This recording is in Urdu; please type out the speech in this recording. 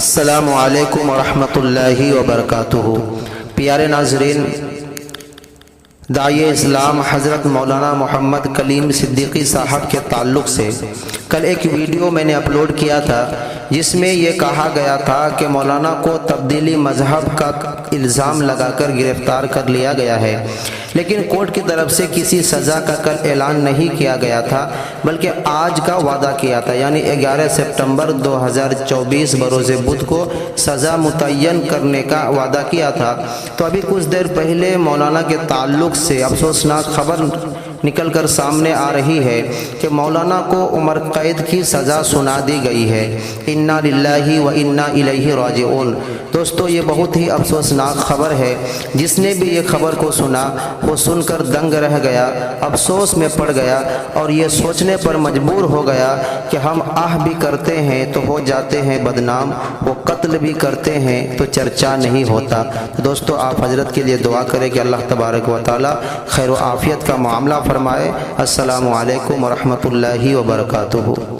السلام علیکم ورحمۃ اللہ وبرکاتہ۔ پیارے ناظرین، داعی اسلام حضرت مولانا محمد کلیم صدیقی صاحب کے تعلق سے کل ایک ویڈیو میں نے اپلوڈ کیا تھا جس میں یہ کہا گیا تھا کہ مولانا کو تبدیلی مذہب کا الزام لگا کر گرفتار کر لیا گیا ہے، لیکن کورٹ کی طرف سے کسی سزا کا کل اعلان نہیں کیا گیا تھا بلکہ آج کا وعدہ کیا تھا، یعنی 11 سپٹمبر 2024 بروز بدھ کو سزا متعین کرنے کا وعدہ کیا تھا۔ تو ابھی کچھ دیر پہلے مولانا کے تعلق سے افسوسناک خبر نکل کر سامنے آ رہی ہے کہ مولانا کو عمر قید کی سزا سنا دی گئی ہے۔ انا للہ و انا الیہ راجعون۔ دوستو، یہ بہت ہی افسوسناک خبر ہے۔ جس نے بھی یہ خبر کو سنا وہ سن کر دنگ رہ گیا، افسوس میں پڑ گیا اور یہ سوچنے پر مجبور ہو گیا کہ ہم آہ بھی کرتے ہیں تو ہو جاتے ہیں بدنام، وہ قتل بھی کرتے ہیں تو چرچا نہیں ہوتا۔ دوستو، آپ حضرت کے لیے دعا کریں کہ اللہ تبارک و تعالی خیر و عافیت کا معاملہ فرمائے۔ السلام علیکم ورحمۃ اللہ وبرکاتہ۔